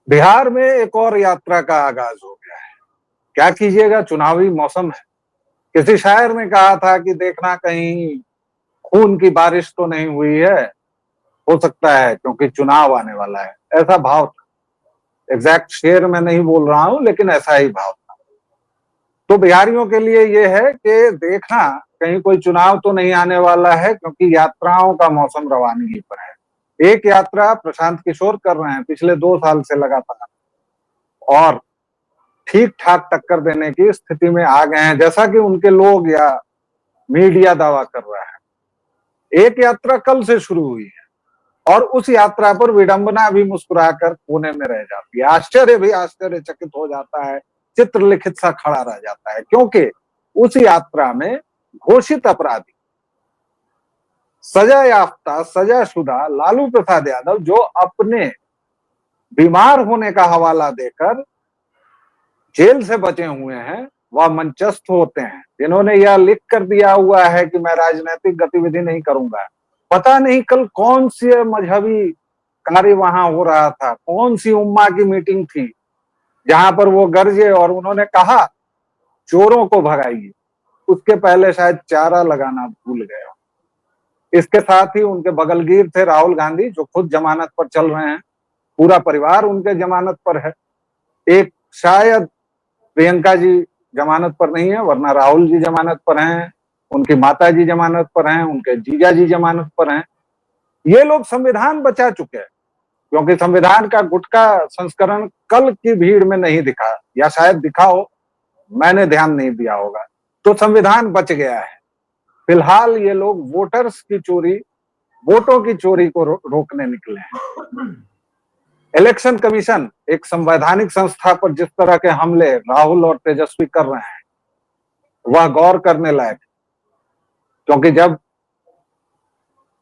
बिहार में एक और यात्रा का आगाज हो गया है। क्या कीजिएगा, चुनावी मौसम है। किसी शायर ने कहा था कि देखना कहीं खून की बारिश तो नहीं हुई है, हो सकता है क्योंकि चुनाव आने वाला है। ऐसा भाव था। एग्जैक्ट शेर मैं नहीं बोल रहा हूं, लेकिन ऐसा ही भाव था। तो बिहारियों के लिए यह है कि देखना कहीं कोई चुनाव तो नहीं आने वाला है, क्योंकि यात्राओं का मौसम रवानगी पर है। एक यात्रा प्रशांत किशोर कर रहे हैं पिछले 2 साल से लगातार, और ठीक ठाक टक्कर देने की स्थिति में आ गए हैं, जैसा कि उनके लोग या मीडिया दावा कर रहा है। एक यात्रा कल से शुरू हुई है, और उस यात्रा पर विडंबना भी मुस्कुराकर कोने में रह जाती है। आश्चर्य भी आश्चर्यचकित हो जाता है, चित्रलिखित सा खड़ा रह जाता है, क्योंकि उस यात्रा में घोषित अपराधी, सजा याफ्ता, सजाशुदा लालू प्रसाद यादव, जो अपने बीमार होने का हवाला देकर जेल से बचे हुए हैं, वह मंचस्थ होते हैं, जिन्होंने यह लिख कर दिया हुआ है कि मैं राजनीतिक गतिविधि नहीं करूंगा। पता नहीं कल कौन सी मजहबी कार्य वहां हो रहा था, कौन सी उम्मा की मीटिंग थी जहां पर वो गरजे और उन्होंने कहा चोरों को भगाइए। उसके पहले शायद चारा लगाना भूल गए। इसके साथ ही उनके बगलगीर थे राहुल गांधी, जो खुद जमानत पर चल रहे हैं। पूरा परिवार उनके जमानत पर है। एक शायद प्रियंका जी जमानत पर नहीं है, वरना राहुल जी जमानत पर हैं, उनकी माता जी जमानत पर हैं, उनके जीजा जी जमानत पर हैं। ये लोग संविधान बचा चुके हैं, क्योंकि संविधान का गुटका संस्करण कल की भीड़ में नहीं दिखा, या शायद दिखा हो, मैंने ध्यान नहीं दिया होगा। तो संविधान बच गया है। फिलहाल ये लोग वोटर्स की चोरी, वोटों की चोरी को रोकने निकले हैं। इलेक्शन कमीशन, एक संवैधानिक संस्था पर जिस तरह के हमले राहुल और तेजस्वी कर रहे हैं, वह गौर करने लायक। क्योंकि जब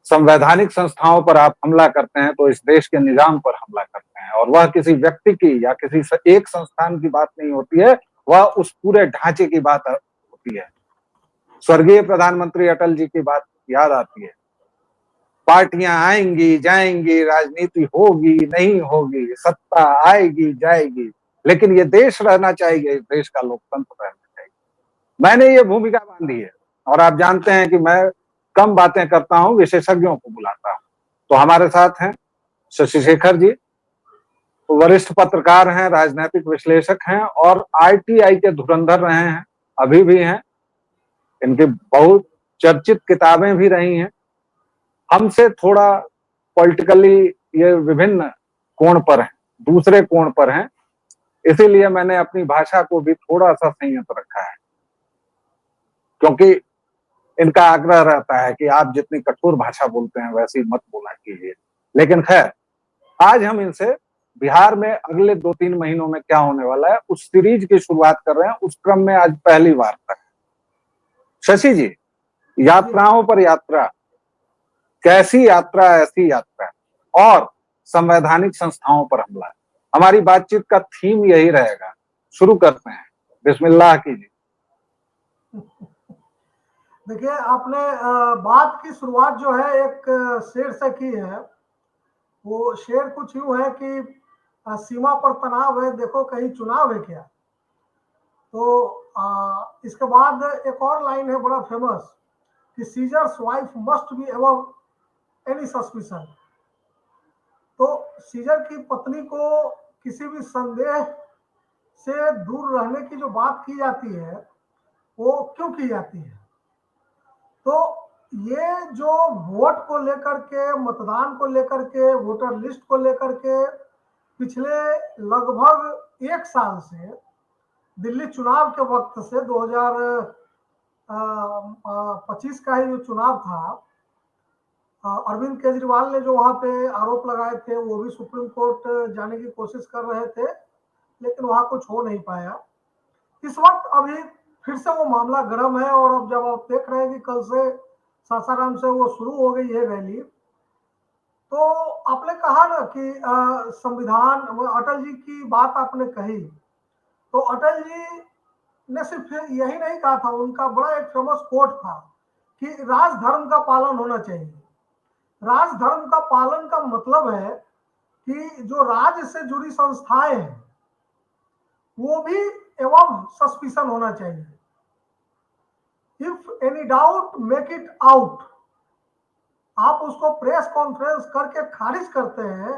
संवैधानिक संस्थाओं पर आप हमला करते हैं तो इस देश के निजाम पर हमला करते हैं, और वह किसी व्यक्ति की या किसी एक संस्थान की बात नहीं होती है, वह उस पूरे ढांचे की बात होती है। स्वर्गीय प्रधानमंत्री अटल जी की बात याद आती है। पार्टियां आएंगी जाएंगी, राजनीति होगी नहीं होगी, सत्ता आएगी जाएगी, लेकिन ये देश रहना चाहिए, इस देश का लोकतंत्र रहना चाहिए। मैंने ये भूमिका बांधी है, और आप जानते हैं कि मैं कम बातें करता हूं, विशेषज्ञों को बुलाता हूं। तो हमारे साथ हैं शशि शेखर जी, वरिष्ठ पत्रकार हैं, राजनीतिक विश्लेषक हैं, और आईटीआई के धुरंधर रहे हैं, अभी भी हैं। इनकी बहुत चर्चित किताबें भी रही हैं। हमसे थोड़ा पॉलिटिकली ये विभिन्न कोण पर हैं, दूसरे कोण पर हैं, इसीलिए मैंने अपनी भाषा को भी थोड़ा सा संयत रखा है, क्योंकि इनका आग्रह रहता है कि आप जितनी कठोर भाषा बोलते हैं वैसी मत बोला कीजिए। लेकिन खैर, आज हम इनसे बिहार में अगले 2-3 महीनों में क्या होने वाला है उस सीरीज की शुरुआत कर रहे हैं। उस क्रम में आज पहली वार्ता है। शशि जी, यात्राओं पर यात्रा, कैसी यात्रा ऐसी यात्रा, और संवैधानिक संस्थाओं पर हमला, हमारी बातचीत का थीम यही रहेगा। शुरू करते हैं, बिस्मिल्लाह कीजिए। देखिए, आपने बात की शुरुआत जो है एक शेर से की है। वो शेर कुछ यूं है कि सीमा पर तनाव है, देखो कहीं चुनाव है क्या। तो इसके बाद एक और लाइन है बड़ा फेमस कि seizures wife must be above any suspicion. तो सीजर की पत्नी को किसी भी संदेह से दूर रहने की जो बात की जाती है, वो क्यों की जाती है? तो ये जो वोट को लेकर के, मतदान को लेकर के, वोटर लिस्ट को लेकर के पिछले लगभग 1 साल से, दिल्ली चुनाव के वक्त से 2025 का ही जो चुनाव था, अरविंद केजरीवाल ने जो वहां पे आरोप लगाए थे, वो भी सुप्रीम कोर्ट जाने की कोशिश कर रहे थे, लेकिन वहां कुछ हो नहीं पाया। इस वक्त अभी फिर से वो मामला गर्म है, और अब जब आप देख रहे हैं कि कल से सासाराम से वो शुरू हो गई है रैली, तो आपने कहा ना कि संविधान, अटल जी की बात आपने कही, तो अटल जी ने सिर्फ यही नहीं कहा था, उनका बड़ा एक फेमस कोट था कि राजधर्म का पालन होना चाहिए। राजधर्म का पालन का मतलब है कि जो राज्य से जुड़ी संस्थाएं हैं वो भी एवं सस्पिशन होना चाहिए। If any doubt make it out. आप उसको प्रेस कॉन्फ्रेंस करके खारिज करते हैं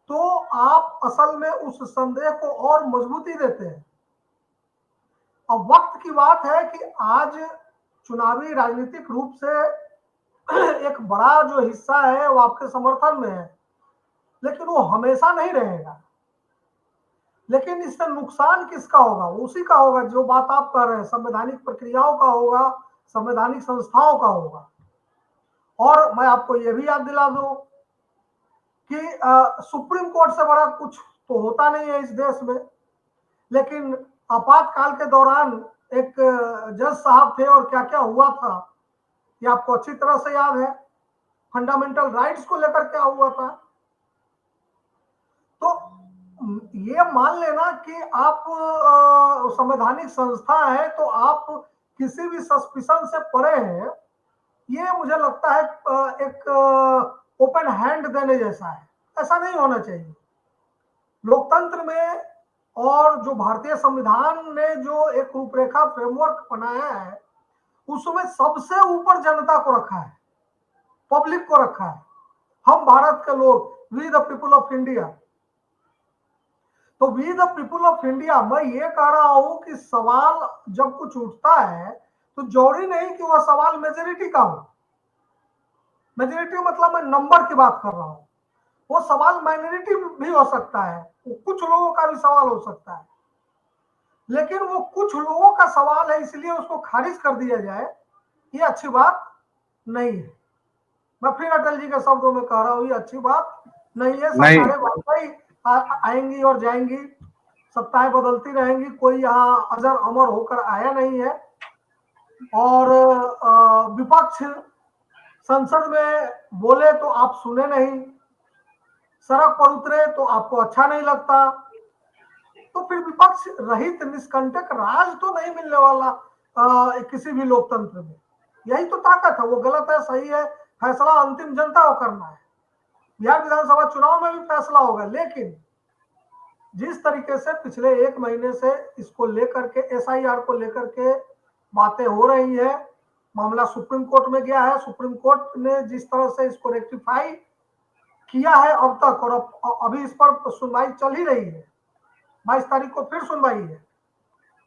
तो आप असल में उस संदेह को और मजबूती देते हैं। अब वक्त की बात है कि आज चुनावी राजनीतिक रूप से एक बड़ा जो हिस्सा है वो आपके समर्थन में है, लेकिन वो हमेशा नहीं रहेगा। लेकिन इससे नुकसान किसका होगा? उसी का होगा जो बात आप कर रहे हैं, संवैधानिक प्रक्रियाओं का होगा, संवैधानिक संस्थाओं का होगा। और मैं आपको यह भी याद दिला दूं कि सुप्रीम कोर्ट से बड़ा कुछ तो होता नहीं है इस देश में, लेकिन आपातकाल के दौरान एक जज साहब थे और क्या क्या हुआ था ये आपको अच्छी तरह से याद है। फंडामेंटल राइट्स को लेकर क्या हुआ था। तो ये मान लेना कि आप संवैधानिक संस्था है तो आप किसी भी सस्पिशन से परे हैं, ये मुझे लगता है एक ओपन हैंड देने जैसा है। ऐसा नहीं होना चाहिए। लोकतंत्र में और जो भारतीय संविधान ने जो एक रूपरेखा फ्रेमवर्क बनाया है उसमें सबसे ऊपर जनता को रखा है, पब्लिक को रखा है। हम भारत के लोग, we the people of India. तो we the people of India, मैं ये कह रहा हूं कि सवाल जब कुछ उठता है तो जरूरी नहीं कि वह सवाल मेजोरिटी का हो। मेजोरिटी मतलब मैं नंबर की बात कर रहा हूं। वो सवाल माइनॉरिटी भी हो सकता है, वो कुछ लोगों का भी सवाल हो सकता है, लेकिन वो कुछ लोगों का सवाल है इसलिए उसको खारिज कर दिया जाए, ये अच्छी बात नहीं है। मैं फिर अटल जी के शब्दों में कह रहा हूं, ये अच्छी बात नहीं है। सरकारें वाकई आएंगी और जाएंगी, सत्ताएं बदलती रहेंगी, कोई यहाँ अजर अमर होकर आया नहीं है। और विपक्ष संसद में बोले तो आप सुने नहीं, सड़क पर उतरे तो आपको अच्छा नहीं लगता, तो फिर विपक्ष रहित निष्कंटक राज तो नहीं मिलने वाला किसी भी लोकतंत्र में। यही तो ताकत है। वो गलत है सही है फैसला अंतिम जनता को करना है। बिहार विधानसभा चुनाव में भी फैसला होगा, लेकिन जिस तरीके से पिछले एक महीने से इसको लेकर के एसआईआर को लेकर के बातें हो रही है, मामला सुप्रीम कोर्ट में गया है, सुप्रीम कोर्ट ने जिस तरह से इसको रेक्टिफाई किया है अब तक, और अभी इस पर सुनवाई चल ही रही है। 22 तारीख को फिर सुनवाई है।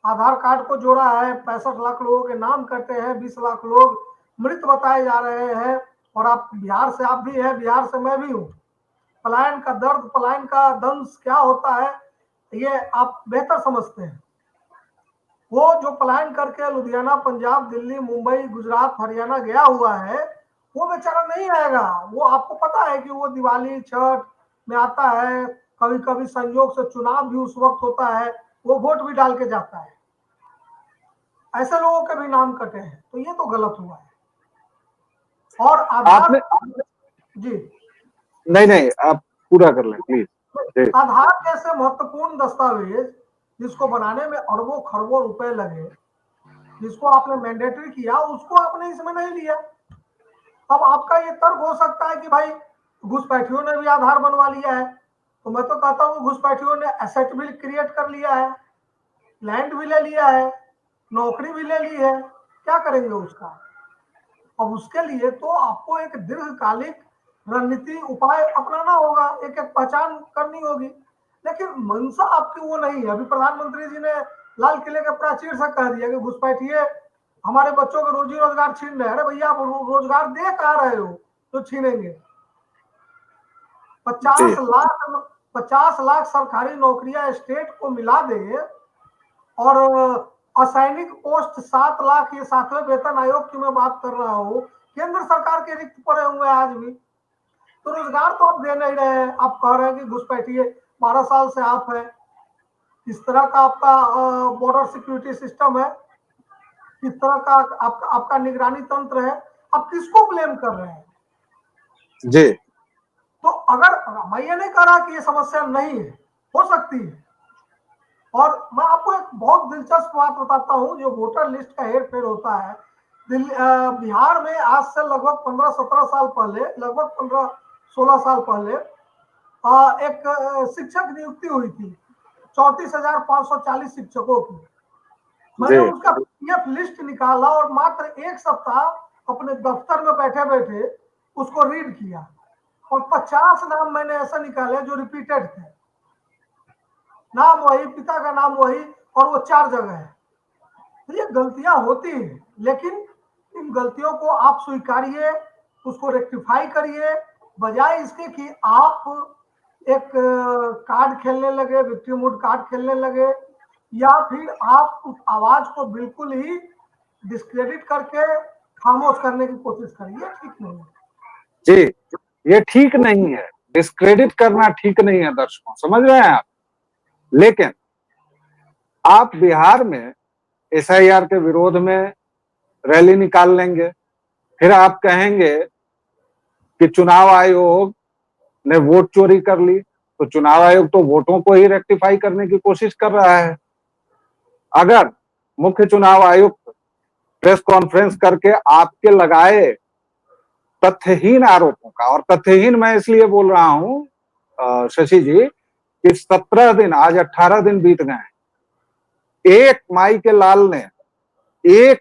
आधार कार्ड को जोड़ा है, 65 लाख लोगों के नाम कटे हैं, 20 लाख लोग मृत बताए जा रहे हैं। और आप बिहार से, आप भी हैं, बिहार से मैं भी हूँ। पलायन का दर्द, पलायन का दंश क्या होता है ये आप बेहतर समझते हैं। वो जो पलायन करके लुधियाना, पंजाब, दिल्ली, मुंबई, गुजरात, हरियाणा गया हुआ है, वो बेचारा नहीं आएगा। वो आपको पता है कि वो दिवाली छठ में आता है, कभी कभी संयोग से चुनाव भी उस वक्त होता है, वो वोट भी डाल के जाता है। ऐसे लोगों के भी नाम कटे हैं, तो ये तो गलत हुआ है। और आधार जी नहीं आप पूरा कर लें प्लीज। आधार जैसे महत्वपूर्ण दस्तावेज जिसको बनाने में अरबों खरबों रुपए लगे, जिसको आपने मैंडेटरी किया, उसको आपने इसमें नहीं लिया। अब आपका ये तर्क हो सकता है कि भाई घुसपैठियों ने भी आधार बनवा लिया है, तो मैं तो कहता हूँ घुसपैठियों ने एसेट भी क्रिएट कर लिया है, लैंड भी ले लिया है, नौकरी भी ले ली है, क्या करेंगे उसका? अब उसके लिए तो आपको एक दीर्घकालिक रणनीति उपाय अपनाना होगा, एक एक पहचान करनी होगी। लेकिन मंशा आपकी वो नहीं है। अभी प्रधानमंत्री जी ने लाल किले के प्राचीर से कह दिया कि घुसपैठिए हमारे बच्चों का रोजी रोजगार छीन रहे हैं। अरे भैया आप रोजगार दे कहा रहे हो तो छीनेंगे? 50 लाख सरकारी नौकरियां स्टेट को मिला दे और असैनिक पोस्ट 7 लाख, ये 7वें वेतन आयोग की मैं बात कर रहा हूँ, केंद्र सरकार के रिक्त पड़े हुए आज भी। तो रोजगार तो आप दे नहीं रहे हैं। आप कह रहे हैं कि घुसपैठिए, 12 साल से आप है, इस तरह का आपका बॉर्डर सिक्योरिटी सिस्टम है, इस तरह का आपका निगरानी तंत्र है, आप किसको ब्लेम कर रहे हैं? जी तो अगर मैं ये नहीं कह रहा कि ये समस्या नहीं है, हो सकती है। और मैं आपको एक बहुत दिलचस्प बात बताता हूं, जो वोटर लिस्ट का हेर फेर होता है बिहार में आज से लगभग 15-17 साल पहले, लगभग 15-16 साल पहले एक शिक्षक नियुक्ति हुई थी 34,540 शिक्षकों की। मैंने जी उसका पीडीएफ लिस्ट निकाला और मात्र एक सप्ताह अपने दफ्तर में बैठे बैठे उसको रीड किया और 50 नाम मैंने ऐसा निकाले जो रिपीटेड थे। नाम वही, पिता का नाम वही, और वो 4 जगह है। तो ये गलतियां होती हैं, लेकिन इन गलतियों को आप स्वीकारिए, उसको रेक्टिफाई करिए, बजाय इसके कि आप एक कार्ड खेलने लगे, विक्टिम वुड कार्ड खेलने लगे, या फिर आप उस आवाज को बिल्कुल ही डिस्क्रेडिट करके खामोश करने की कोशिश करिए। ठीक नहीं है जी, ये ठीक नहीं है, डिस्क्रेडिट करना ठीक नहीं है दर्शकों, समझ रहे हैं आप। लेकिन आप बिहार में एसआईआर के विरोध में रैली निकाल लेंगे, फिर आप कहेंगे कि चुनाव आयोग ने वोट चोरी कर ली, तो चुनाव आयोग तो वोटों को ही रेक्टिफाई करने की कोशिश कर रहा है। अगर मुख्य चुनाव आयुक्त प्रेस कॉन्फ्रेंस करके आपके लगाए तथ्यहीन आरोपों का, और तथ्यहीन मैं इसलिए बोल रहा हूं शशि जी कि 17 दिन, आज 18 दिन बीत गए हैं, एक माई के लाल ने एक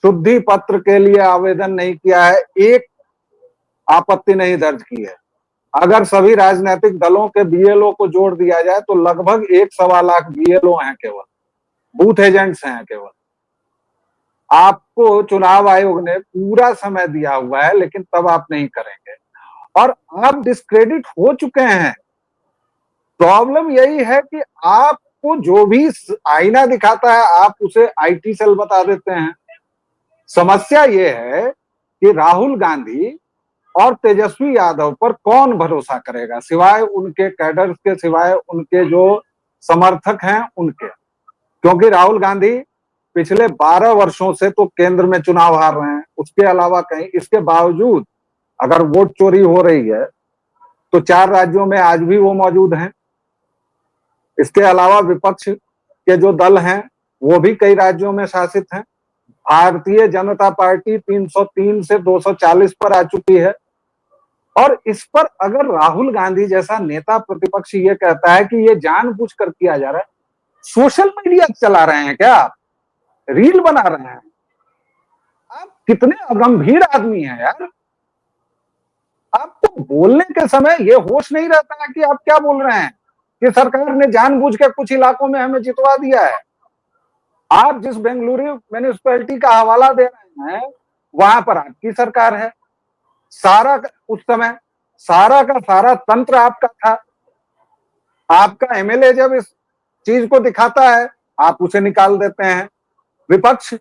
शुद्धि पत्र के लिए आवेदन नहीं किया है, एक आपत्ति नहीं दर्ज की है। अगर सभी राजनीतिक दलों के बीएलओ को जोड़ दिया जाए तो लगभग 1-1.25 लाख बीएलओ हैं, केवल बूथ एजेंट्स हैं केवल। आपको चुनाव आयोग ने पूरा समय दिया हुआ है, लेकिन तब आप नहीं करेंगे और आप डिस्क्रेडिट हो चुके हैं। प्रॉब्लम यही है कि आपको जो भी आईना दिखाता है आप उसे आईटी सेल बता देते हैं। समस्या ये है कि राहुल गांधी और तेजस्वी यादव पर कौन भरोसा करेगा, सिवाय उनके कैडर्स के, सिवाय उनके जो समर्थक हैं उनके। क्योंकि राहुल गांधी पिछले 12 वर्षों से तो केंद्र में चुनाव हार रहे हैं, उसके अलावा कहीं, इसके बावजूद अगर वोट चोरी हो रही है तो 4 राज्यों में आज भी वो मौजूद हैं। इसके अलावा विपक्ष के जो दल हैं वो भी कई राज्यों में शासित हैं। भारतीय जनता पार्टी 303 से 240 पर आ चुकी है। और इस पर अगर राहुल गांधी जैसा नेता प्रतिपक्ष ये कहता है कि ये जानबूझकर किया जा रहा है, सोशल मीडिया चला रहे हैं क्या आप, रील बना रहे हैं, आप कितने अगंभीर आदमी हैं यार। आपको बोलने के समय ये होश नहीं रहता है कि आप क्या बोल रहे हैं, कि सरकार ने जानबूझ के कुछ इलाकों में हमें जितवा दिया है। आप जिस बेंगलुरु म्यूनिसिपैलिटी का हवाला दे रहे हैं वहां पर आपकी सरकार है, सारा उस समय सारा का सारा तंत्र आपका था। आपका एमएलए जब इस चीज को दिखाता है आप उसे निकाल देते हैं। विपक्ष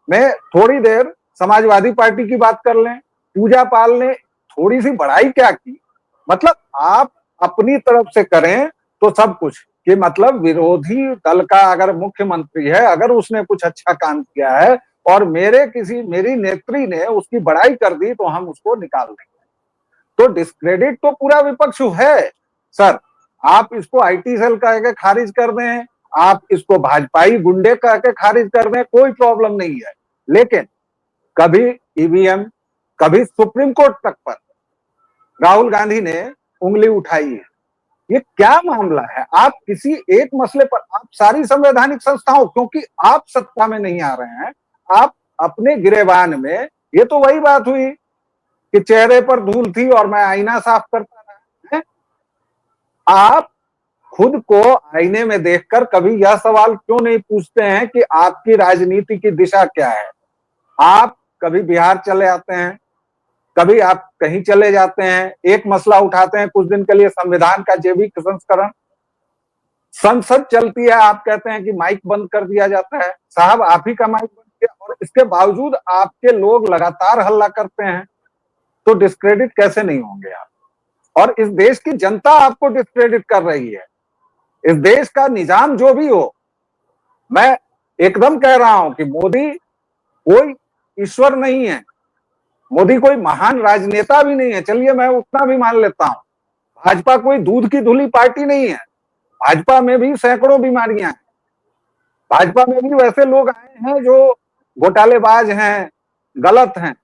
में थोड़ी देर समाजवादी पार्टी की बात कर लें, पूजा पाल ने थोड़ी सी बड़ाई क्या की, मतलब आप अपनी तरफ से करें तो सब कुछ, कि मतलब विरोधी दल का अगर मुख्यमंत्री है, अगर उसने कुछ अच्छा काम किया है और मेरी नेत्री ने उसकी बड़ाई कर दी तो हम उसको निकाल देंगे। तो डिस्क्रेडिट तो पूरा विपक्ष है सर। आप इसको आईटी सेल कह के खारिज कर दें, आप इसको भाजपाई गुंडे कह के खारिज कर दें, कोई प्रॉब्लम नहीं है। लेकिन कभी ईवीएम, कभी सुप्रीम कोर्ट तक पर राहुल गांधी ने उंगली उठाई है। ये क्या मामला है? आप किसी एक मसले पर, आप सारी संवैधानिक संस्थाओं, क्योंकि आप सत्ता में नहीं आ रहे हैं, आप अपने गिरेबान में, ये तो वही बात हुई कि चेहरे पर धूल थी और मैं आईना साफ करता रहा। आप खुद को आईने में देखकर कभी यह सवाल क्यों नहीं पूछते हैं कि आपकी राजनीति की दिशा क्या है? आप कभी बिहार चले आते हैं, कभी आप कहीं चले जाते हैं, एक मसला उठाते हैं कुछ दिन के लिए, संविधान का जैविक संस्करण, संसद चलती है, आप कहते हैं कि माइक बंद कर दिया जाता है। साहब आप ही का माइक बंद किया और इसके बावजूद आपके लोग लगातार हल्ला करते हैं, तो डिस्क्रेडिट कैसे नहीं होंगे आप? और इस देश की जनता आपको डिस्क्रेडिट कर रही है। इस देश का निजाम जो भी हो, मैं एकदम कह रहा हूं कि मोदी कोई ईश्वर नहीं है, मोदी कोई महान राजनेता भी नहीं है, चलिए मैं उतना भी मान लेता हूं। भाजपा कोई दूध की धुली पार्टी नहीं है, भाजपा में भी सैकड़ों बीमारियां हैं, भाजपा में भी वैसे लोग आए हैं जो घोटालेबाज हैं, गलत हैं,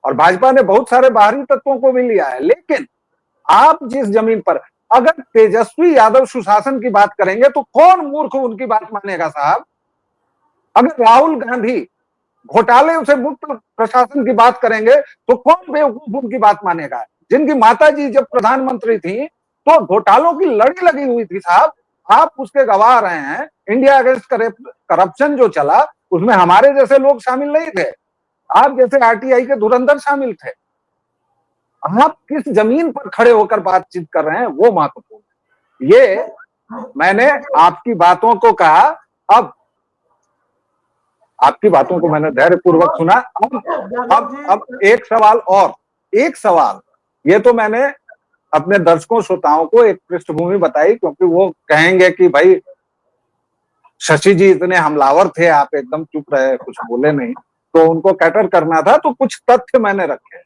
और भाजपा ने बहुत सारे बाहरी तत्वों को भी लिया है। लेकिन आप जिस जमीन पर, अगर तेजस्वी यादव सुशासन की बात करेंगे तो कौन मूर्ख उनकी बात मानेगा साहब? अगर राहुल गांधी घोटाले से मुक्त प्रशासन की बात करेंगे तो कौन बेवकूफ उनकी बात मानेगा? जिनकी माताजी जब प्रधानमंत्री थी तो घोटालों की लड़ी लगी हुई थी साहब, आप उसके गवाह रहे हैं। इंडिया अगेंस्ट करप्शन जो चला उसमें हमारे जैसे लोग शामिल नहीं थे, आप जैसे आरटीआई के धुरंधर शामिल थे। आप किस जमीन पर खड़े होकर बातचीत कर रहे हैं वो महत्वपूर्ण है। ये मैंने आपकी बातों को कहा, अब आपकी बातों को मैंने धैर्य पूर्वक सुना। अब एक सवाल ये तो मैंने अपने दर्शकों श्रोताओं को एक पृष्ठभूमि बताई, क्योंकि वो कहेंगे कि भाई शशि जी इतने हमलावर थे, आप एकदम चुप रहे, कुछ बोले नहीं, तो उनको कैटर करना था, तो कुछ तथ्य मैंने रखे।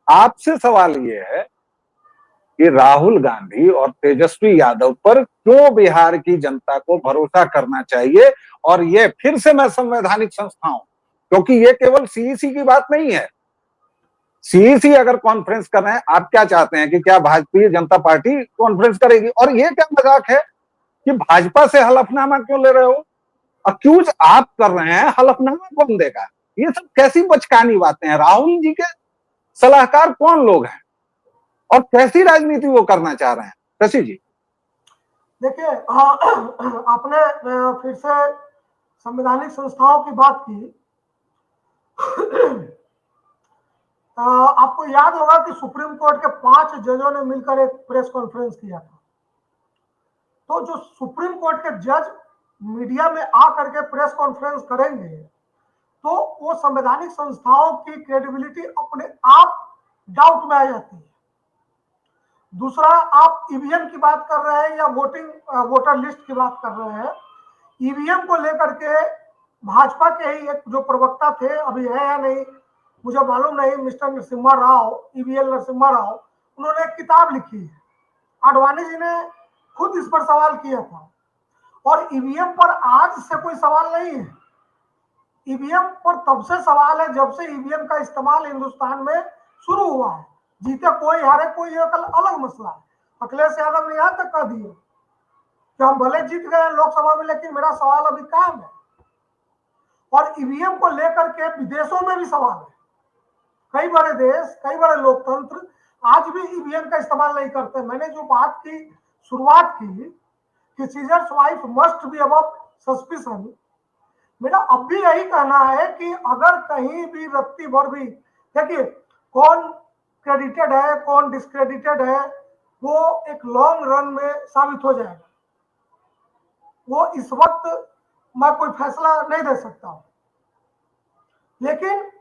आपसे सवाल ये है कि राहुल गांधी और तेजस्वी यादव पर क्यों बिहार की जनता को भरोसा करना चाहिए? और ये फिर से मैं संवैधानिक संस्थाओं, क्योंकि ये केवल सीईसी की बात नहीं है। सीईसी अगर कॉन्फ्रेंस कर रहे हैं, आप क्या चाहते हैं कि क्या भारतीय जनता पार्टी कॉन्फ्रेंस करेगी? और ये क्या मजाक है कि भाजपा से हलफनामा क्यों ले रहे हो? अक्यूज आप कर रहे हैं, हलफनामा कौन देगा? ये सब कैसी बचकानी बातें हैं? राहुल जी के सलाहकार कौन लोग हैं और कैसी राजनीति वो करना चाह रहे हैं? शशि जी देखिए, आपने फिर से संवैधानिक संस्थाओं की बात की। आपको याद होगा कि सुप्रीम कोर्ट के 5 जजों ने मिलकर एक प्रेस कॉन्फ्रेंस किया था। तो जो सुप्रीम कोर्ट के जज मीडिया में आकर के प्रेस कॉन्फ्रेंस करेंगे तो वो संवैधानिक संस्थाओं की क्रेडिबिलिटी अपने आप डाउट में आ जाती है। दूसरा, आप ईवीएम की बात कर रहे हैं या वोटर लिस्ट की बात कर रहे हैं। ईवीएम को लेकर के भाजपा के ही एक जो प्रवक्ता थे, अभी है या नहीं मुझे मालूम नहीं, मिस्टर नरसिम्हा राव, ईवीएल नरसिम्हा राव, उन्होंने एक किताब लिखी है। आडवाणी जी ने खुद इस पर सवाल किया था। और ईवीएम पर आज से कोई सवाल नहीं है। ईवीएम पर तब से सवाल है जब से ईवीएम का इस्तेमाल हिंदुस्तान में शुरू हुआ है। जीते कोई हारे कोई, ये अलग मसला है। अखिलेश यादव ने यहां तक कह दिया कि हम भले जीत गए लोकसभा में, लेकिन मेरा सवाल अभी कायम है। और ईवीएम को लेकर के विदेशों में भी सवाल है। कई बड़े देश, कई बड़े लोकतंत्र आज भी ईवीएम का इस्तेमाल नहीं करते। मैंने जो बात की, शुरुआत की कि seizures wife must be above suspicion, मेरा अब भी यही कहना है कि अगर कहीं भी रत्ती भर भी, देखिए कौन क्रेडिटेड है कौन डिस्क्रेडिटेड है वो एक लॉन्ग रन में साबित हो जाएगा। वो इस वक्त मैं कोई फैसला नहीं दे सकता हूं, लेकिन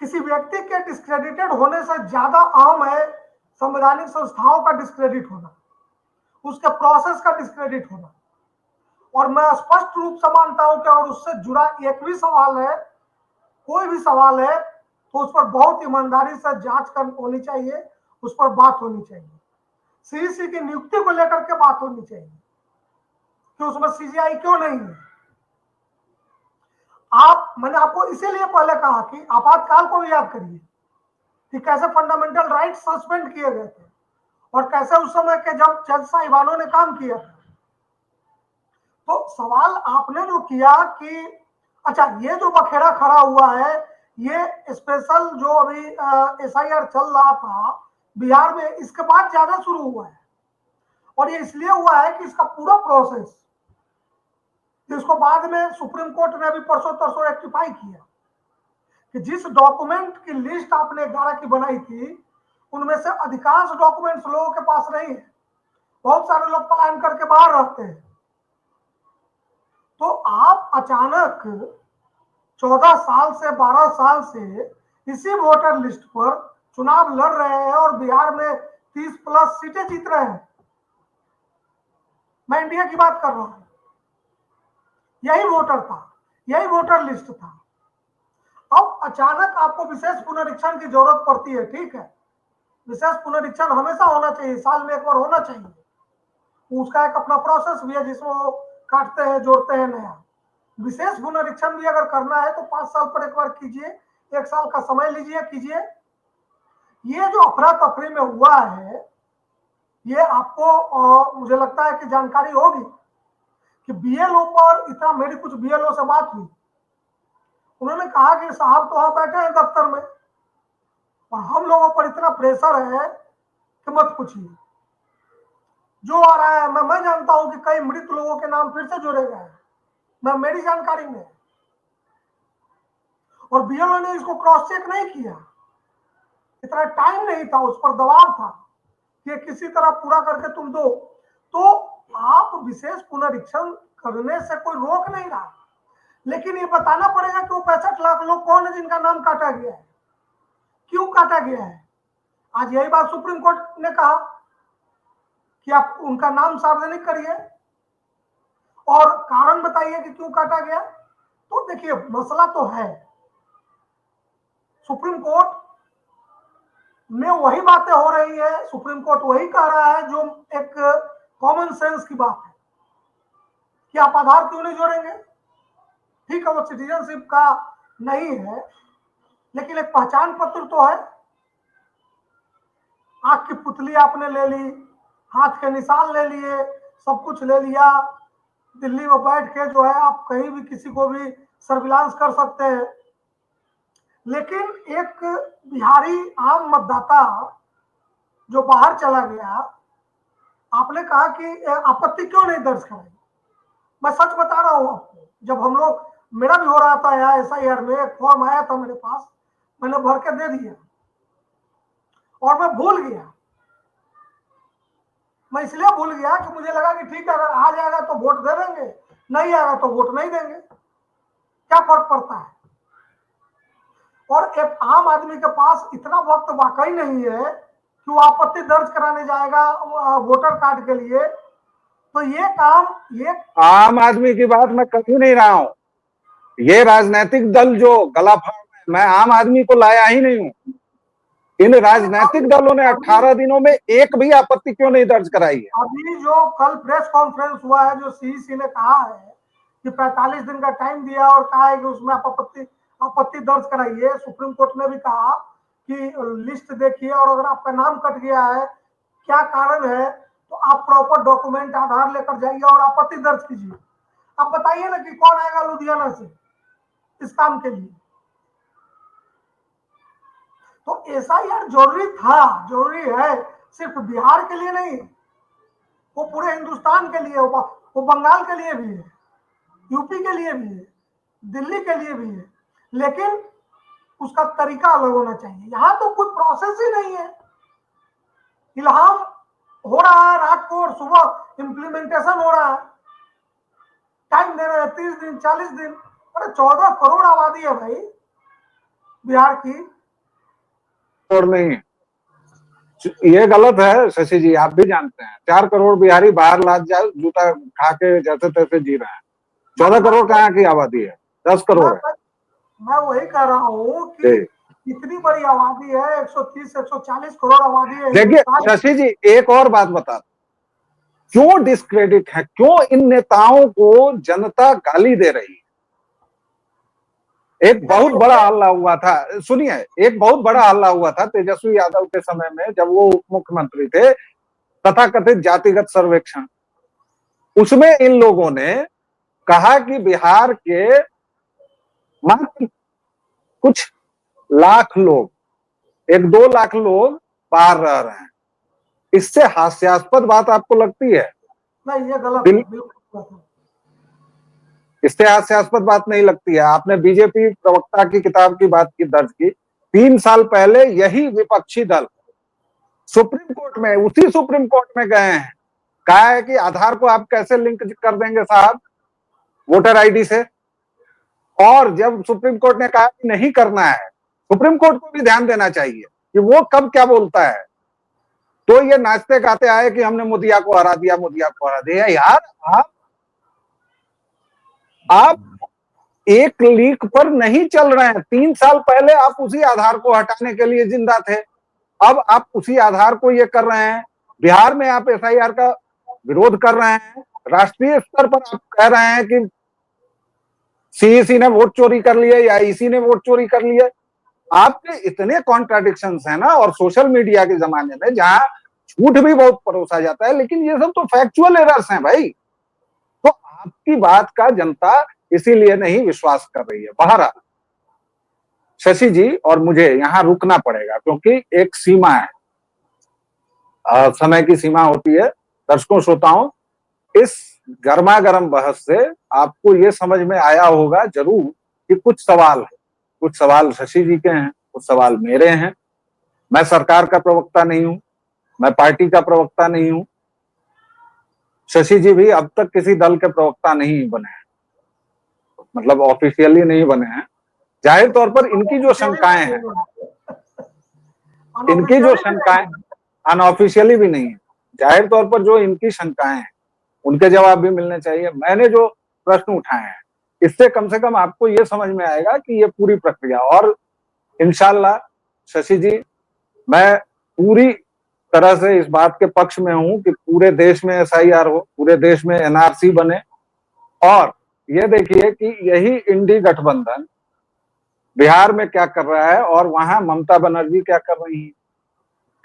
किसी व्यक्ति के डिस्क्रेडिटेड होने से ज्यादा अहम है संवैधानिक संस्थाओं का डिस्क्रेडिट होना, उसके प्रोसेस का डिस्क्रेडिट होना। और मैं स्पष्ट रूप से मानता हूं कि अगर उससे जुड़ा एक भी सवाल है, कोई भी सवाल है, तो उस पर बहुत ईमानदारी से जांच होनी चाहिए, उस पर बात होनी चाहिए। सीईसी की नियुक्ति को लेकर के बात होनी चाहिए कि उसमें सीजीआई क्यों नहीं है। मैंने आपको इसीलिए पहले कहा कि आपातकाल को भी याद करिए कि कैसे फंडामेंटल राइट सस्पेंड किए गए थे और कैसे उस समय के जब जज साहिबानों ने काम किया था। तो सवाल आपने जो किया कि अच्छा, ये जो बखेड़ा खड़ा हुआ है, ये स्पेशल जो अभी एसआईआर चल रहा था बिहार में, इसके बाद ज्यादा शुरू हुआ है। और ये इसलिए हुआ है कि इसका पूरा प्रोसेस, जिसको बाद में सुप्रीम कोर्ट ने अभी परसों तरसों रेक्टिफाई किया कि जिस डॉक्यूमेंट की लिस्ट आपने 11 की बनाई थी, उनमें से अधिकांश डॉक्यूमेंट्स लोगों के पास नहीं है। बहुत सारे लोग पलायन करके बाहर रहते हैं। तो आप अचानक 14 साल से 12 साल से इसी वोटर लिस्ट पर चुनाव लड़ रहे हैं और बिहार में 30+ सीटें जीत रहे हैं। मैं इंडिया की बात कर रहा हूं। यही वोटर था, यही वोटर लिस्ट था। अब अचानक आपको विशेष पुनरीक्षण की जरूरत पड़ती है, ठीक है, विशेष पुनरीक्षण हमेशा होना चाहिए, साल में एक बार होना चाहिए। उसका एक अपना प्रोसेस भी है जिसमें वो काटते हैं, जोड़ते हैं नया। विशेष पुनरीक्षण भी अगर करना है तो 5 साल पर एक बार कीजिए, 1 साल का समय लीजिए, कीजिए। ये जो अफरा तफरी में हुआ है, ये आपको मुझे लगता है कि जानकारी होगी कि बीएलओ पर इतना, मेरी कुछ बीएलओ से बात हुई, उन्होंने कहा कि साहब तो वहां बैठे हैं दफ्तर में और हम लोगों पर इतना प्रेशर है कि मत पूछिए। जो आ रहा है, मैं जानता हूं कि कई मृत लोगों के नाम फिर से जोड़े गए हैं, मेरी जानकारी में, और बीएलओ ने इसको क्रॉस चेक नहीं किया, इतना टाइम नहीं था, उस पर दबाव था कि किसी तरह पूरा करके तुम दो। तो आप विशेष पुनरीक्षण करने से कोई रोक नहीं रहा, लेकिन ये बताना पड़ेगा कि वो 65 लाख लोग कौन है जिनका नाम काटा गया है, क्यों काटा गया है। आज यही बात सुप्रीम कोर्ट ने कहा कि आप उनका नाम सार्वजनिक करिए और कारण बताइए कि क्यों काटा गया। तो देखिए, मसला तो है, सुप्रीम कोर्ट में वही बातें हो रही है, सुप्रीम कोर्ट वही कह रहा है जो एक कॉमन सेंस की बात है कि आप आधार क्यों नहीं जोड़ेंगे। ठीक है, वो सिटीजनशिप का नहीं है, लेकिन एक पहचान पत्र तो है। आंख की पुतली आपने ले ली, हाथ के निशान ले लिए, सब कुछ ले लिया, दिल्ली में बैठ के जो है आप कहीं भी किसी को भी सर्विलांस कर सकते हैं। लेकिन एक बिहारी आम मतदाता जो बाहर चला गया, आपने कहा कि आपत्ति क्यों नहीं दर्ज कराई। मैं सच बता रहा हूं आपको, जब हम लोग, मेरा भी हो रहा था यहाँ एसआईआर में, एक फॉर्म आया था मेरे पास, मैंने भर के दे दिया और मैं भूल गया। मैं इसलिए भूल गया कि मुझे लगा कि ठीक है, अगर आ जाएगा तो वोट दे देंगे, नहीं आएगा तो वोट नहीं देंगे, क्या फर्क पड़ता है। और एक आम आदमी के पास इतना वक्त वाकई नहीं है कि वो आपत्ति दर्ज कराने जाएगा वोटर कार्ड के लिए। तो ये काम, ये आम आदमी की बात मैं कर ही नहीं रहा हूं, ये राजनीतिक दल जो गला फाड़, मैं आम आदमी को लाया ही नहीं हूं। इन राजनीतिक दलों ने 18 दिनों में एक भी आपत्ति क्यों नहीं दर्ज कराई है। अभी जो कल प्रेस कॉन्फ्रेंस हुआ है, जो सीईसी ने कहा है कि 45 दिन का टाइम दिया और कहा है कि उसमें आपत्ति दर्ज कराइए। सुप्रीम कोर्ट ने भी कहा कि लिस्ट देखिए और अगर आपका नाम कट गया है, क्या कारण है, तो आप प्रॉपर डॉक्यूमेंट आधार लेकर जाइए और आपत्ति दर्ज कीजिए। आप बताइए ना कि कौन आएगा लुधियाना से इस काम के लिए। तो एसआईआर जरूरी था, जरूरी है, सिर्फ बिहार के लिए नहीं, वो पूरे हिंदुस्तान के लिए, वो बंगाल के लिए भी है, यूपी के लिए भी है, दिल्ली के लिए भी है, लेकिन उसका तरीका अलग होना चाहिए। यहां तो कोई प्रोसेस ही नहीं है। इल्हाम हो रहा है रात को और सुबह इम्प्लीमेंटेशन हो रहा है, टाइम दे रहे हैं 30 दिन 40 दिन। अरे 14 करोड़ आबादी है भाई बिहार की। करोड़ नहीं, ये गलत है शशि जी, आप भी जानते हैं। 4 करोड़ बिहारी बाहर लाद जाए जूता खा के जैसे तैसे जी रहे हैं। 14 करोड़ कहाँ की आबादी है, 10 करोड़ है। मैं वही कह रहा हूँ कि इतनी बड़ी आबादी है, 130 से 140 करोड़ आबादी है। देखिए शशि जी, एक और बात बता, क्यों डिस्क्रेडिट है, क्यों इन नेताओं को जनता गाली दे रही है। एक बहुत बड़ा हल्ला हुआ था, सुनिए, एक बहुत बड़ा हल्ला हुआ था तेजस्वी यादव के समय में, जब वो उप मुख्यमंत्री थे, तथाकथित जातिगत सर्वेक्षण। उसमें इन लोगों ने कहा कि बिहार के मात्र कुछ लाख लोग, 1-2 लाख लोग बाहर रह रहे हैं। इससे हास्यास्पद बात आपको लगती है? नहीं, ये गलत है, बिल्कुल गलत है। इससे हास्यास्पद बात नहीं लगती है? आपने बीजेपी प्रवक्ता की किताब की बात की, दर्ज की। 3 साल पहले यही विपक्षी दल सुप्रीम कोर्ट में, उसी सुप्रीम कोर्ट में गए हैं, कहा है कि आधार को आप कैसे लिंक कर देंगे साहब वोटर आईडी से। और जब सुप्रीम कोर्ट ने कहा कि नहीं करना है, सुप्रीम कोर्ट को भी ध्यान देना चाहिए कि वो कब क्या बोलता है। तो ये नाचते गाते आए कि हमने मोदिया को हरा दिया, मोदिया को हरा दिया। यार आप एक लीक पर नहीं चल रहे हैं। 3 साल पहले आप उसी आधार को हटाने के लिए जिंदा थे, अब आप उसी आधार को ये कर रहे हैं। बिहार में आप एसआईआर का विरोध कर रहे हैं, राष्ट्रीय स्तर पर आप कह रहे हैं कि सीईसी ने वोट चोरी कर लिए या ईसी ने वोट चोरी कर लिए। आपके इतने कॉन्ट्राडिक्शंस हैं ना, और सोशल मीडिया के जमाने में जहां झूठ भी बहुत परोसा जाता है, लेकिन ये सब तो फैक्चुअल एरर्स हैं भाई। तो आपकी बात का जनता इसीलिए नहीं विश्वास कर रही है। बहरहाल शशि जी और मुझे यहाँ रुकना पड़ेगा, क्योंकि एक सीमा है, समय की सीमा होती है। दर्शकों श्रोताओं, इस गर्मा गर्म बहस से आपको ये समझ में आया होगा जरूर कि कुछ सवाल है, कुछ सवाल शशि जी के हैं, कुछ सवाल मेरे हैं। मैं सरकार का प्रवक्ता नहीं हूं, मैं पार्टी का प्रवक्ता नहीं हूं। शशि जी भी अब तक किसी दल के प्रवक्ता नहीं बने हैं, मतलब ऑफिशियली नहीं बने हैं। जाहिर तौर पर इनकी जो शंकाएं हैं, इनकी जो शंकाएं अनऑफिशियली भी नहीं है, जाहिर तौर पर जो इनकी शंकाएं हैं उनके जवाब भी मिलने चाहिए। मैंने जो प्रश्न उठाए हैं इससे कम से कम आपको ये समझ में आएगा कि ये पूरी प्रक्रिया, और इंशाल्लाह शशि जी, मैं पूरी तरह से इस बात के पक्ष में हूं कि पूरे देश में SIR हो, पूरे देश में NRC बने। और ये देखिए कि यही इंडी गठबंधन बिहार में क्या कर रहा है और वहां ममता बनर्जी क्या कर रही है।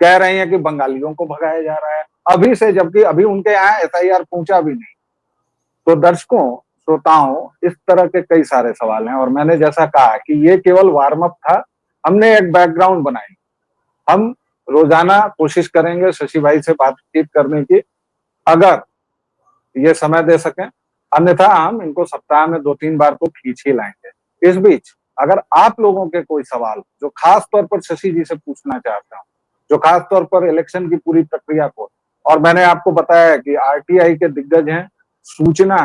कह रही हैं कि बंगालियों को भगाया जा रहा है अभी से, जबकि अभी उनके यहाँ SIR पहुंचा भी नहीं। तो दर्शकों श्रोताओं, इस तरह के कई सारे सवाल हैं, और मैंने जैसा कहा कि ये केवल वार्म अप था, हमने एक बैकग्राउंड बनाई। हम रोजाना कोशिश करेंगे शशि भाई से बातचीत करने की, अगर ये समय दे सकें, अन्यथा हम इनको सप्ताह में 2-3 बार तो खींच ही लाएंगे। इस बीच अगर आप लोगों के कोई सवाल जो खास तौर पर शशि जी से पूछना चाहते हो, जो खास तौर पर इलेक्शन की पूरी प्रक्रिया को, और मैंने आपको बताया कि RTI के दिग्गज हैं, सूचना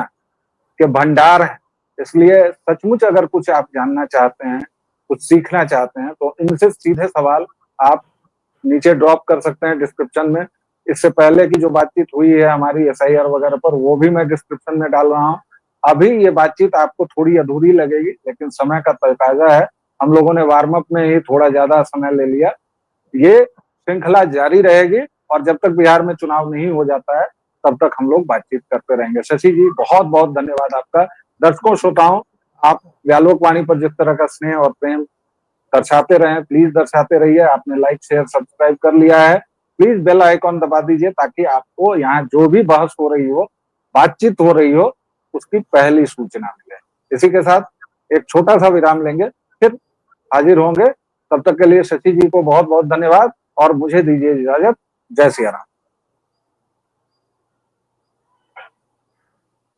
के भंडार हैं, इसलिए सचमुच अगर कुछ आप जानना चाहते हैं, कुछ सीखना चाहते हैं, तो इनसे सीधे सवाल आप नीचे ड्रॉप कर सकते हैं डिस्क्रिप्शन में। इससे पहले की जो बातचीत हुई है हमारी SIR वगैरह पर, वो भी मैं डिस्क्रिप्शन में डाल रहा हूँ। अभी ये बातचीत आपको थोड़ी अधूरी लगेगी, लेकिन समय का तकाजा है, हम लोगों ने वार्म अप में ही थोड़ा ज्यादा समय ले लिया। ये श्रृंखला जारी रहेगी, और जब तक बिहार में चुनाव नहीं हो जाता है तब तक हम लोग बातचीत करते रहेंगे। शशि जी, बहुत बहुत धन्यवाद आपका। दर्शकों श्रोताओं, आप व्यालोक वाणी पर जिस तरह का स्नेह और प्रेम दर्शाते रहे, प्लीज दर्शाते रहिए। आपने लाइक शेयर सब्सक्राइब कर लिया है, प्लीज बेल आइकॉन दबा दीजिए, ताकि आपको यहाँ जो भी बहस हो रही हो, बातचीत हो रही हो, उसकी पहली सूचना मिले। इसी के साथ एक छोटा सा विराम लेंगे, फिर हाजिर होंगे। तब तक के लिए शशि जी को बहुत बहुत धन्यवाद, और मुझे दीजिए इजाजत। जय सिया राम।